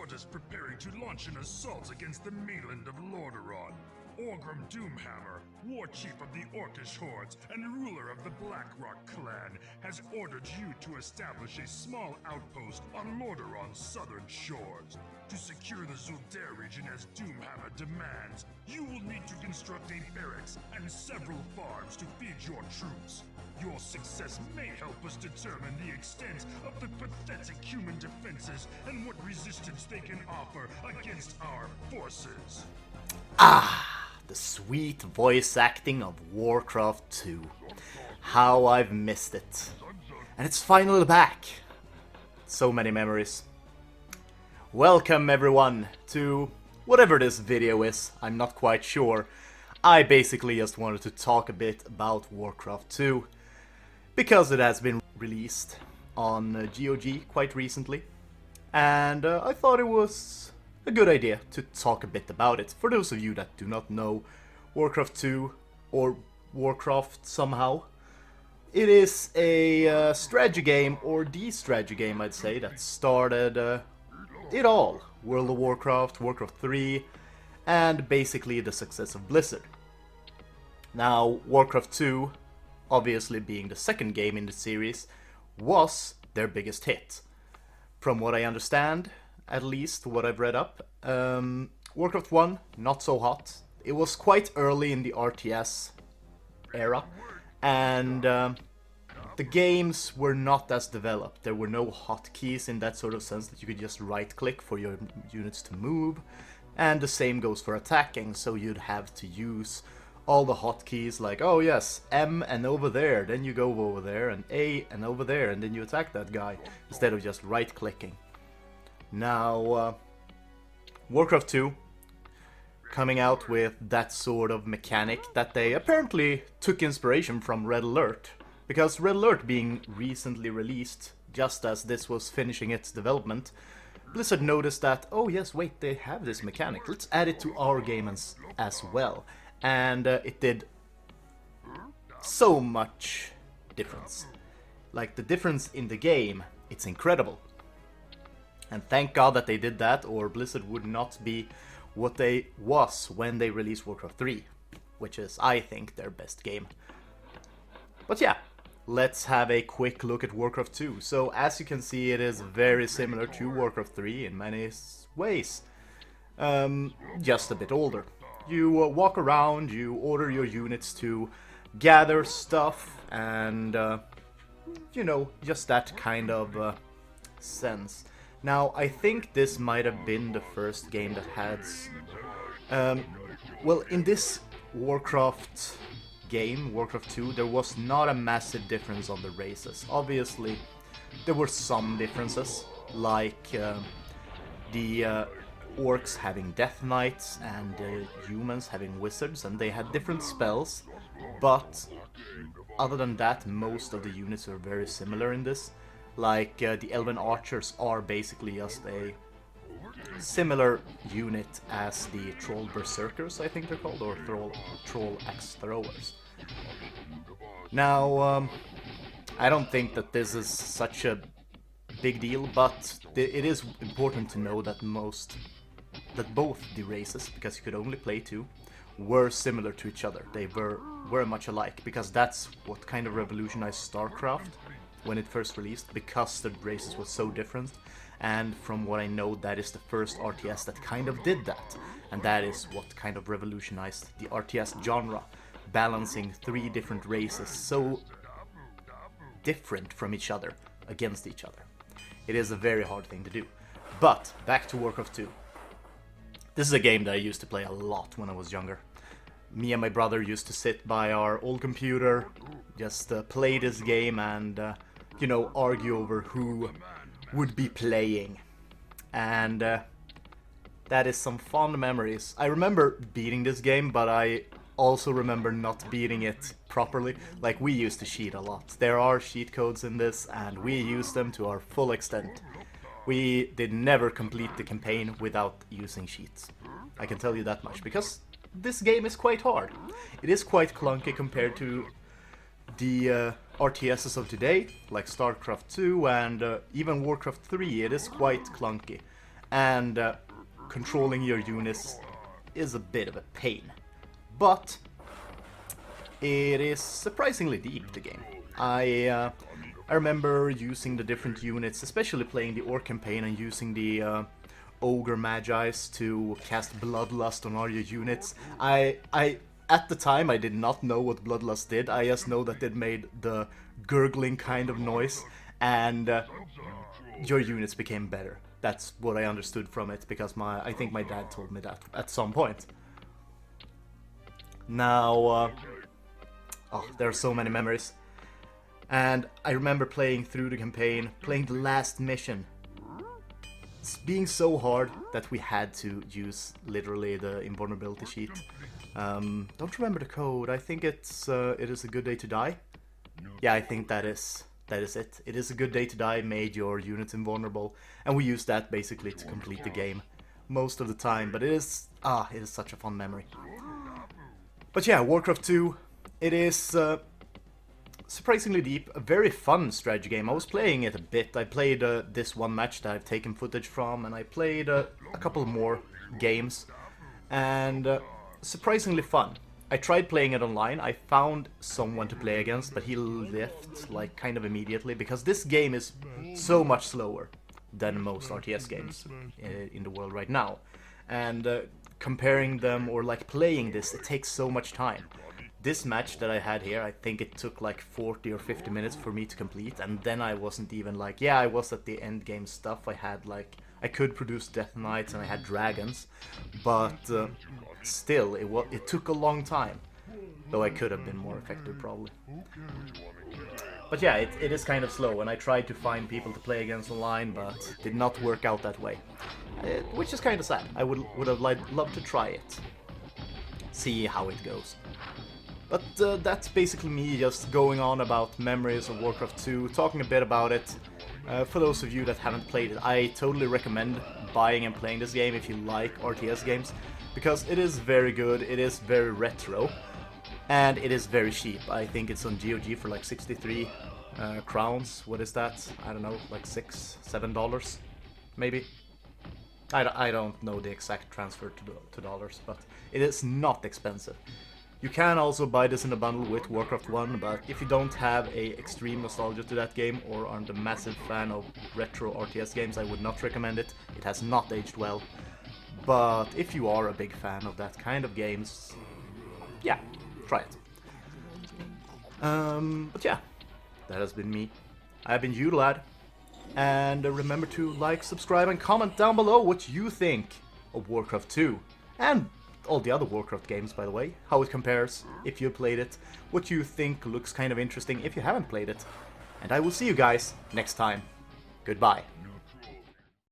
Horde is preparing to launch an assault against the mainland of Lordaeron. Orgrim Doomhammer, war chief of the Orcish Hordes and ruler of the Blackrock clan, has ordered you to establish a small outpost on Lordaeron's southern shores. To secure the Zul'Dare region as Doomhammer demands, you will need to construct a barracks and several farms to feed your troops. Your success may help us determine the extent of the pathetic human defenses and what resistance they can offer against our forces. The sweet voice acting of Warcraft 2. How I've missed it. And it's finally back. So many memories. Welcome everyone to whatever this video is, I'm not quite sure. I basically just wanted to talk a bit about Warcraft 2 because it has been released on GOG quite recently. And I thought it was a good idea to talk a bit about it. For those of you that do not know Warcraft 2 or Warcraft somehow, it is a strategy game, or the strategy game I'd say, that started it all. World of Warcraft, Warcraft 3, and basically the success of Blizzard. Now, Warcraft 2, obviously being the second game in the series, was their biggest hit. From what I understand, at least what I've read up, Warcraft 1, not so hot. It was quite early in the RTS era, and the games were not as developed. There were no hotkeys in that sort of sense that you could just right-click for your units to move, and the same goes for attacking, so you'd have to use all the hotkeys like, oh yes, M and over there, then you go over there, and A and over there, and then you attack that guy, instead of just right-clicking. Now, Warcraft 2, coming out with that sort of mechanic that they apparently took inspiration from Red Alert, because Red Alert being recently released, just as this was finishing its development, Blizzard noticed that, oh yes, wait, they have this mechanic, let's add it to our game as well. And it did so much difference. Like, the difference in the game, it's incredible. And thank God that they did that, or Blizzard would not be what they was when they released Warcraft 3, which is, I think, their best game. But yeah, let's have a quick look at Warcraft 2. So, as you can see, it is very similar to Warcraft 3 in many ways. Just a bit older. You walk around, you order your units to gather stuff, and, you know, just that kind of sense. Now, I think this might have been the first game that had... well, in this Warcraft game, Warcraft 2, there was not a massive difference on the races. Obviously, there were some differences, like the orcs having death knights and humans having wizards, and they had different spells, but other than that, most of the units are very similar in this. Like, the Elven Archers are basically just a similar unit as the Troll Berserkers, I think they're called, or Troll Axe Throwers. Now, I don't think that this is such a big deal, but it is important to know that both the races, because you could only play two, were similar to each other. They were very much alike, because that's what kind of revolutionized StarCraft when it first released, because the races were so different. And from what I know, that is the first RTS that kind of did that, and that is what kind of revolutionized the RTS genre, balancing three different races so different from each other against each other. It is a very hard thing to do. But back to Warcraft 2. This is a game that I used to play a lot when I was younger. Me and my brother used to sit by our old computer, just play this game and, you know, argue over who would be playing. And that is some fond memories. I remember beating this game, but I also remember not beating it properly. Like, we used to cheat a lot. There are cheat codes in this, and we used them to our full extent. We did never complete the campaign without using cheats. I can tell you that much, because this game is quite hard. It is quite clunky compared to the RTSs of today, like StarCraft 2 and even Warcraft 3. It is quite clunky. and controlling your units is a bit of a pain. But it is surprisingly deep, the game. I remember using the different units, especially playing the Orc campaign and using the Ogre Magi's to cast Bloodlust on all your units. At the time, I did not know what Bloodlust did. I just know that it made the gurgling kind of noise, and your units became better. That's what I understood from it, because I think my dad told me that at some point. Now, there are so many memories. And I remember playing through the campaign, playing the last mission. It's being so hard that we had to use literally the invulnerability sheet. Don't remember the code. I think it is a good day to die. Yeah, I think that is it. It is a good day to die made your units invulnerable, and we used that basically to complete the game most of the time. But it is such a fun memory. But yeah, Warcraft 2. It is surprisingly deep, a very fun strategy game. I was playing it a bit. I played this one match that I've taken footage from, and I played a couple more games, and surprisingly fun. I tried playing it online. I found someone to play against, but he left like kind of immediately, because this game is so much slower than most RTS games in the world right now. And comparing them or like playing this, it takes so much time. This match that I had here, I think it took like 40 or 50 minutes for me to complete, and then I wasn't even like, yeah, I was at the end game stuff. I had like, I could produce Death Knights and I had dragons, but still, it took a long time, though I could have been more effective probably. But yeah, it is kind of slow, and I tried to find people to play against online, but did not work out that way, which is kind of sad. I would have loved to try it, see how it goes. But that's basically me just going on about memories of Warcraft 2, talking a bit about it. For those of you that haven't played it, I totally recommend buying and playing this game if you like RTS games, because it is very good, it is very retro, and it is very cheap. I think it's on GOG for like 63 crowns. What is that? I don't know, like $6-7 maybe? I don't know the exact transfer to dollars, but it is not expensive. You can also buy this in a bundle with Warcraft 1, but if you don't have a extreme nostalgia to that game or aren't a massive fan of retro RTS games, I would not recommend it. It has not aged well. But if you are a big fan of that kind of games, yeah, try it. But yeah, that has been me. I've been Udalad, and remember to like, subscribe, and comment down below what you think of Warcraft 2, and all the other Warcraft games, by the way, how it compares, if you played it, what you think looks kind of interesting if you haven't played it. And I will see you guys next time. Goodbye.